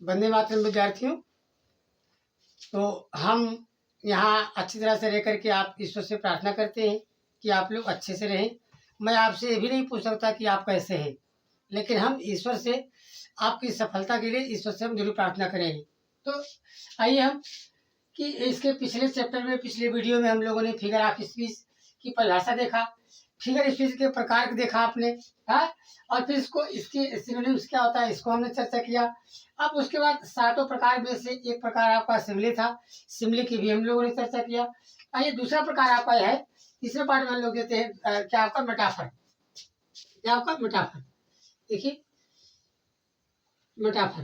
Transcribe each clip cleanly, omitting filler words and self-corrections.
वंदे मातरम विद्यार्थियों। तो हम यहाँ अच्छी तरह से रह करके आप ईश्वर से प्रार्थना करते हैं कि आप लोग अच्छे से रहें। मैं आपसे ये भी नहीं पूछ सकता कि आप कैसे हैं, लेकिन हम ईश्वर से आपकी सफलता के लिए ईश्वर से हम जरूर प्रार्थना करेंगे। तो आइए हम कि इसके पिछले चैप्टर में, पिछले वीडियो में हम लोगों ने फिगर ऑफ स्पीच की परिभाषा देखा, फिगर स्पीच के प्रकार देखा आपने, हाँ, और फिर इसको इसके सिनोनिम्स क्या होता है इसको हमने चर्चा किया। अब उसके बाद सातों प्रकार में से एक प्रकार आपका सिमली था, सिमली की भी हम लोगों ने चर्चा किया। आइए दूसरा प्रकार आपका है, तीसरे पार्ट में हम लोग देते हैं क्या आपका मेटाफर। क्या आपका मेटाफर, देखिए मेटाफर,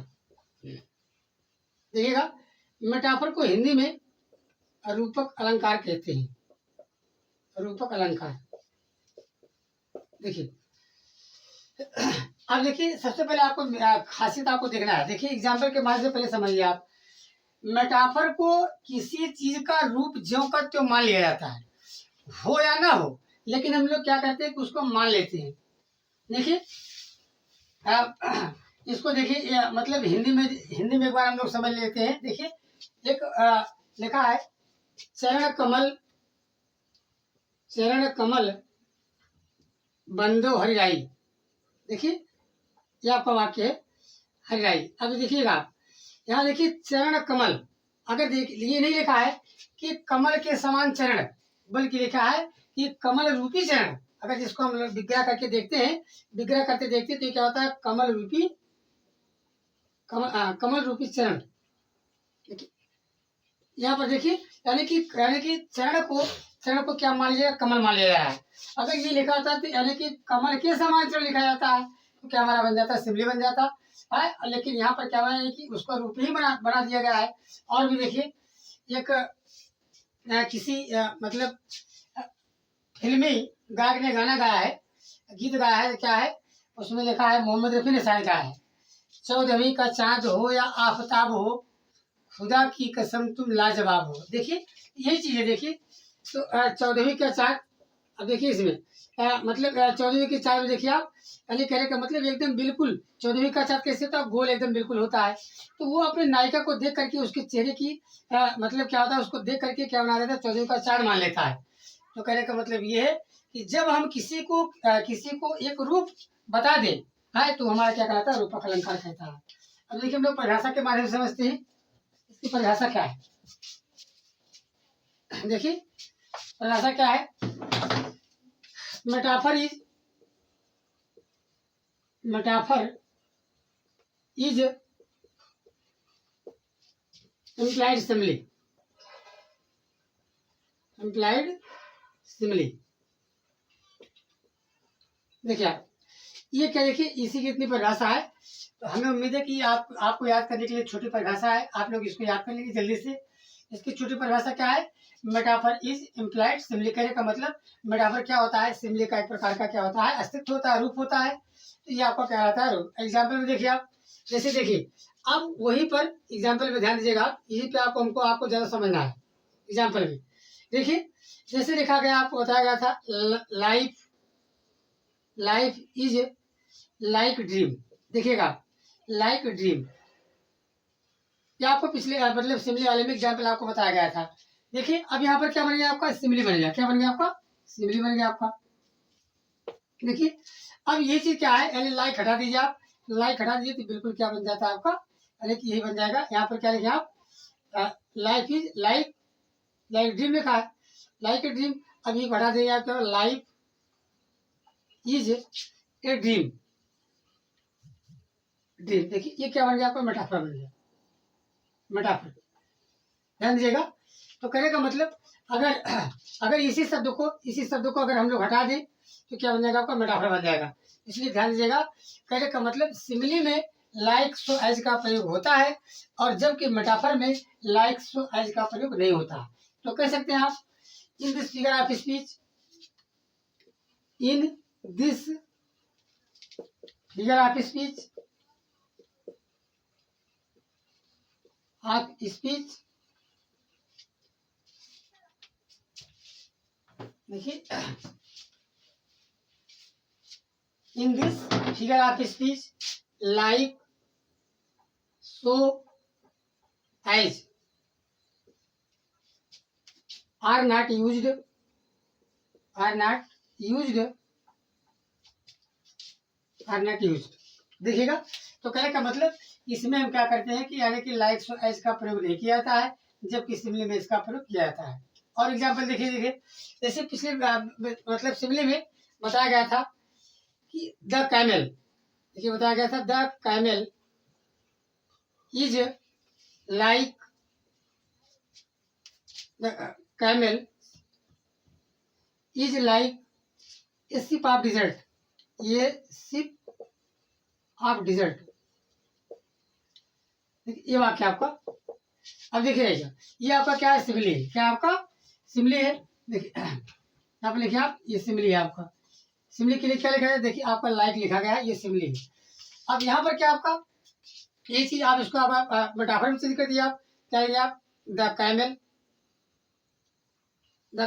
देखिएगा मेटाफर को हिंदी में रूपक अलंकार कहते हैं। रूपक अलंकार, देखिए अब देखिए सबसे पहले आपको खासियत आपको देखना है। देखिए एग्जाम्पल के माध्यम से पहले समझिए आप, मेटाफर को किसी चीज का रूप ज्यों का त्यों मान लिया जाता है, हो या ना हो, लेकिन हम लोग क्या करते हैं कि उसको मान लेते हैं। देखिए इसको देखिए मतलब हिंदी में एक बार हम लोग समझ लेते हैं। देखिए एक लिखा है चरण कमल बंदो हरिराई। देखिए ये आपका वाक्य है हरिराई। अब देखिएगा आप यहाँ देखिए चरण कमल, अगर देख ये नहीं लिखा है कि कमल के समान चरण, बल्कि लिखा है कि कमल रूपी चरण। अगर जिसको हम लोग विग्रह करके देखते हैं, विग्रह करते देखते हैं तो क्या होता है, कमल रूपी चरण। यहाँ पर देखिए यानी कि चरण को क्या मान लिया, कमल मान लिया है। अगर ये लिखा होता है तो यानी कि कमल के समान चरण लिखा जाता है तो क्या हमारा बन जाता है, सिमली बन जाता है। लेकिन यहाँ पर क्या है कि उसका रूप ही बना दिया गया है। और भी देखिए एक किसी मतलब फिल्मी गायक ने गाना गाया है, गीत गाया है, क्या है उसमें लिखा है, मोहम्मद रफी ने शायद गाया है, 14वीं का चांद हो या आफताब हो, खुदा की कसम तुम लाजवाब हो। देखिए यही चीज है। देखिए तो 14वीं का चांद, अब देखिए इसमें मतलब 14वीं के चांद में देखिए आप, यानी कहने का मतलब एकदम बिल्कुल 14वीं का चांद कैसे होता है, गोल एकदम बिल्कुल होता है। तो वो अपने नायिका को देख करके उसके चेहरे की मतलब क्या होता है, उसको देख करके क्या बना देता है, 14वीं का चांद मान लेता है। तो कहने का मतलब ये है कि जब हम किसी को एक रूप बता दें, है तो हमारा क्या कहलाता है, रूपक अलंकार कहता है। अब देखिए हम लोग परिभाषा के माध्यम से समझते हैं इसकी परिभाषा क्या है। देखिए परिभाषा क्या है, मेटाफर इज implied simile। देखिए आप ये क्या, देखिए इसी की इतनी परिभाषा है। तो हमें उम्मीद है कि आपको याद करने के लिए छोटी परिभाषा है, आप लोग इसको याद कर लेंगे जल्दी से। इसकी छोटी परिभाषा क्या है, मेटाफर इज इम्प्लाइड सिमली। कहने का मतलब मेटाफर क्या होता है, सिमली का एक प्रकार का क्या होता है, अस्तित्व होता है, रूप होता है। तो ये आपका क्या होता है, रूप। एग्जाम्पल में देखिए आप, जैसे देखिए अब वहीं पर एग्जाम्पल में ध्यान दीजिएगा, यहीं पे आपको ज्यादा समझना है। एग्जाम्पल में देखिए जैसे लिखा गया, आपको बताया गया था लाइफ इज लाइक ड्रीम। देखिएगा लाइक ड्रीम, ये आपको पिछले मतलब सिमली वाले में एग्जाम्पल आपको बताया गया था। देखिए अब यहाँ पर क्या बन गया आपका, सिमली बन गया। क्या बन गया आपका, सिमली बन गया आपका। देखिए अब ये चीज क्या है, यानी लाइक हटा दीजिए आप, लाइक हटा दीजिए तो बिल्कुल क्या बन जाता है आपका, यानी कि यही बन जाएगा। यहाँ पर क्या लिखे आप, लाइफ इज लाइक ड्रीम लिखा है, लाइक ए ड्रीम। अब ये हटा दीजिए आप, लाइफ इज ए ड्रीम। देखिए ये क्या बन गया आपका, मेटाफर बन गया, मेटाफर। ध्यान दीजिएगा। तो कहने का मतलब अगर इसी शब्द को अगर हम लोग हटा दें तो क्या बन जाएगा आपका, मेटाफर बन जाएगा। इसलिए ध्यान दीजिएगा, कहने का मतलब सिमिली में लाइक सो एज का प्रयोग होता है, और जबकि मेटाफर में लाइक सो एज का प्रयोग नहीं होता। तो कह सकते हैं आप, in this figure of speech, in this figure of speech देखिए in this figure of speech like so as are not used, are not used, are not used. देखिएगा, तो कहने का मतलब इसमें हम क्या करते हैं कि यानी कि लाइक सो एज का प्रयोग नहीं किया जाता है, जबकि सिमिली में इसका प्रयोग किया जाता है। और एग्जाम्पल देखिए, जैसे पिछले मतलब सिमिली में बताया गया था कि द कैमल, देखिए बताया गया था the camel is like, the camel is like a ship of desert, ये सिप ऑफ डिजर्ट, ये वाक्य आपका। अब देखिए ये आपका क्या है, सिमिली है। क्या आपका सिमिली है, देखिए यहाँ पे लिखिए आप, ये सिमिली है आपका। सिमिली के लिए क्या लिखा है, देखिए आपका लाइक लिखा गया है, ये सिमिली है। अब यहाँ पर क्या आपका ये चीज आप इसको आप मेटाफर में चेंज कर दिया, आप क्या लिखिए आप, the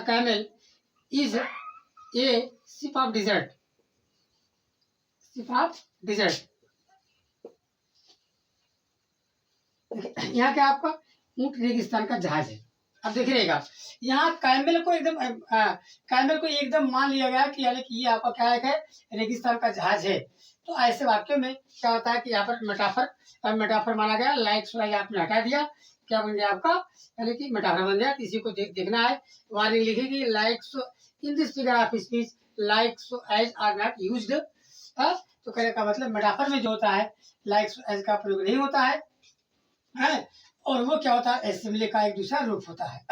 camel is a ship of desert, ship of desert. यहाँ क्या आपका ऊंट रेगिस्तान का जहाज है। अब देख रहिएगा, यहाँ कैमल को एकदम कैमल को एकदम मान लिया गया कि यानी कि ये आपका क्या है, रेगिस्तान का जहाज है। तो ऐसे वाक्यों में क्या होता है कि यहाँ पर मेटाफर माना गया, लाइक सो आपने हटा दिया, क्या बन गया आपका, यानी कि मेटाफर बन गया। इसी को देखना है, वार्निंग लिखेगी like so in this figure of speech like so as are not used. तो कहने का मतलब मेटाफर में जो होता है लाइक सो एज का प्रयोग नहीं होता है, और वो क्या होता है, सिमिली का एक दूसरा रूप होता है।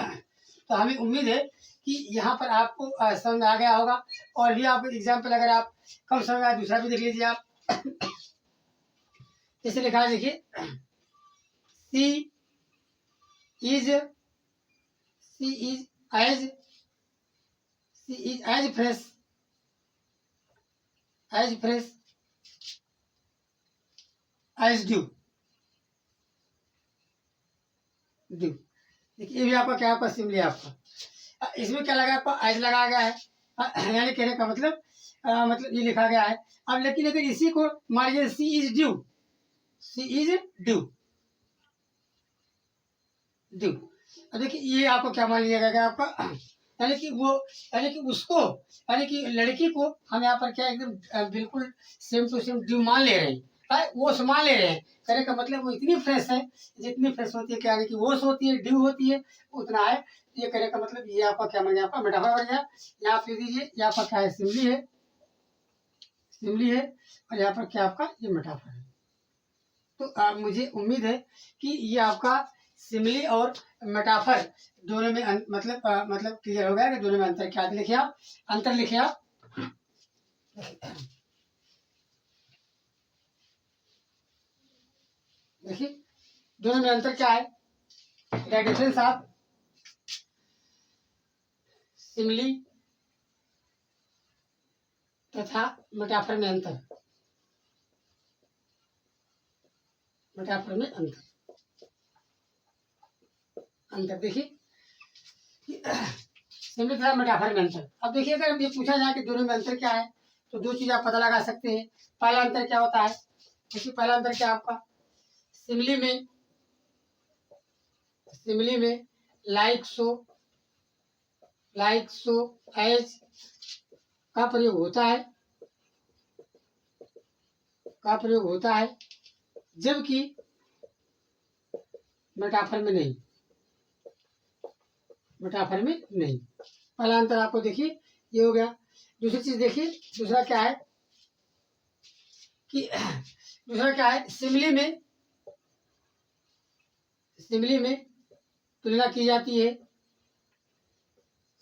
तो हमें उम्मीद है कि यहाँ पर आपको समझ आ गया होगा। और भी आप एग्जाम्पल अगर आप कम समझ आए, दूसरा भी देख लीजिए आप। जैसे लिखा है, देखिए she is as, she is as fresh, as fresh as dew, dew. देखिए ये भी आपका क्या, आपका सिमिली आपका। इसमें क्या लगा, आपका एज लगा गया है, यानी कहने का मतलब मतलब ये लिखा गया है। अब लेकिन अगर इसी को मान लीजिए she is dew, she is dew, dew. अब देखिए ये आपको क्या मान लिया गया आपका, यानी कि वो, यानी कि उसको, यानी कि लड़की को हम यहाँ पर क्या एकदम बिल्कुल सेम टू सेम ड्यू मान ले रहे हैं, वो मान ले रहे हैं। कहने का मतलब वो इतनी फ्रेश है, जितनी फ्रेश होती है, क्या यानी कि वोश होती है, ड्यू होती है, उतना है। ये कहने का मतलब ये आपका क्या बन गया, आपका मेटाफर बन गया। यहाँ पे दीजिए, यहाँ पर क्या है, सिमिली है, सिमिली है, और यहाँ पर क्या आपका ये मेटाफर है। तो मुझे उम्मीद है कि ये आपका सिमिली और मेटाफर दोनों में मतलब क्लियर हो गया कि दोनों में अंतर क्या है। लिखिए आप, अंतर लिखिए आप। देखिए दोनों में अंतर क्या है, द डिफरेंस ऑफ सिमिली तथा मेटाफर में अंतर, मेटाफर में अंतर, अंतर देखिए सिमिली तथा मेटाफर में अंतर। अब देखिए अगर ये पूछा जाए कि दोनों में अंतर क्या है, तो दो चीज आप पता लगा सकते हैं। पहला अंतर क्या होता है, देखिए पहला अंतर क्या आपका, सिमिली में, सिमिली में लाइक सो एज का प्रयोग होता है, का प्रयोग होता है, जबकि मेटाफर में नहीं, मेटाफर में नहीं। पहला अंतर आपको देखिए ये हो गया। दूसरी चीज देखिए, दूसरा क्या है कि दूसरा क्या है, सिमिली में, सिमिली में तुलना की जाती है,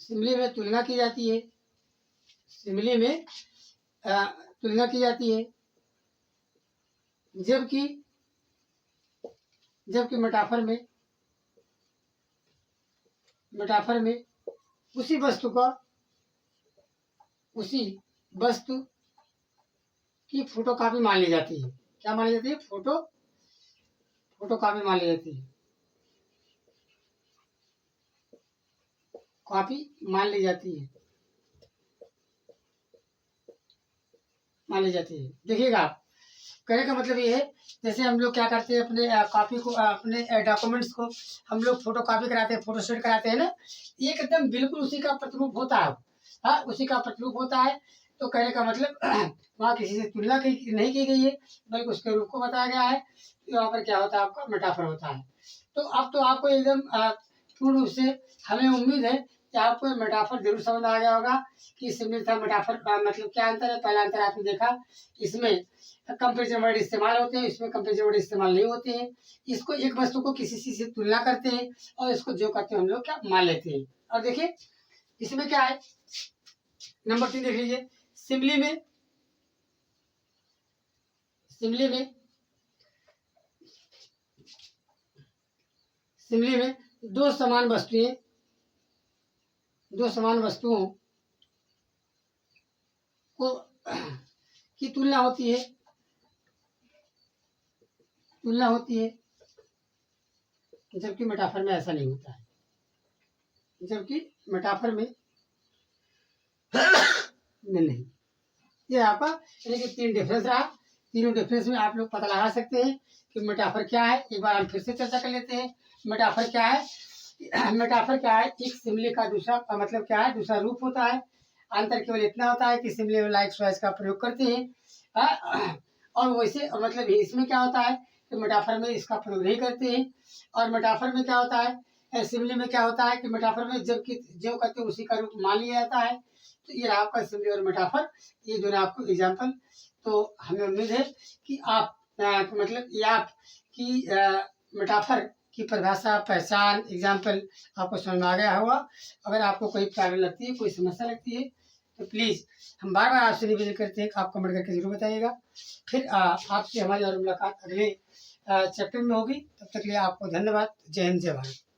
सिमिली में तुलना की जाती है, सिमिली में तुलना की जाती है, जबकि जबकि मेटाफर में, मेटाफर में उसी वस्तु का, उसी वस्तु की फोटो कॉपी मान ली जाती है। क्या मान ली जाती है, फोटो कॉपी मान ली जाती है, कॉपी मान ली जाती है, मान ली जाती है। देखिएगा आप, कहने का मतलब ये है, जैसे हम लोग क्या करते हैं अपने कॉपी को अपने डॉक्यूमेंट्स को हम लोग फोटो कॉपी कराते हैं, फोटोस्टेट कराते हैं ना, ये एकदम बिल्कुल उसी का प्रतिरूप होता है। हाँ, उसी का प्रतिरूप होता है। तो कहने का मतलब वहाँ किसी से तुलना नहीं की गई है, बल्कि उसके रूप को बताया गया है। यहाँ पर क्या होता है, आपका मेटाफर होता है। तो अब तो आपको एकदम पूर्ण रूप से हमें उम्मीद है कि आपको मेटाफर जरूर समझ आ गया होगा कि सिमिलर था मेटाफर मतलब क्या अंतर है। पहला अंतर आपने देखा, इसमें कंपेरिजन वर्ड इस्तेमाल होते हैं, इसमें कंपेरिजन वर्ड इस्तेमाल नहीं होते हैं। इसको एक वस्तु को किसी चीज से तुलना करते हैं और इसको जो करते हैं हम लोग क्या मान लेते हैं। और देखिए इसमें क्या है, नंबर 3 देख लीजिए। सिमिली में सिमिली में सिमिली में दो समान वस्तुओं को की तुलना होती है, जबकि मेटाफर में ऐसा नहीं होता है। जबकि मेटाफर में नहीं। ये आपका यानी कि 3 डिफरेंस रहा। तीनों डिफरेंस में आप लोग पता लगा सकते हैं कि मेटाफर क्या है। एक बार हम फिर से चर्चा कर लेते हैं। मेटाफर क्या है? मेटाफर क्या है? एक सिमिली का दूसरा मतलब क्या है, दूसरा रूप होता है। अंतर केवल इतना होता है कि सिमिली और लाइक वाइज का प्रयोग करते हैं और वैसे मतलब इसमें क्या होता है कि मेटाफर में इसका प्रयोग नहीं करते हैं। और मेटाफर में क्या होता है, सिमिली में क्या होता है कि मेटाफर में जबकि जो करते हैं उसी का रूप मान लिया जाता है। तो ये आपका सिमिली और मेटाफर, ये दोनों आपको एग्जाम्पल। तो हमें उम्मीद है कि आप मतलब ये आपकी मेटाफर की परिभाषा, पहचान, एग्जाम्पल आपको समझ में आ गया होगा। अगर आपको कोई प्रॉब्लम लगती है, कोई समस्या लगती है, तो प्लीज़ हम बार बार आपसे निवेदन करते हैं कि आप कमेंट करके जरूर बताइएगा। फिर आपसे हमारी और मुलाकात अगले चैप्टर में होगी। तब तक के लिए आपको धन्यवाद। जय हिंद, जय भारत।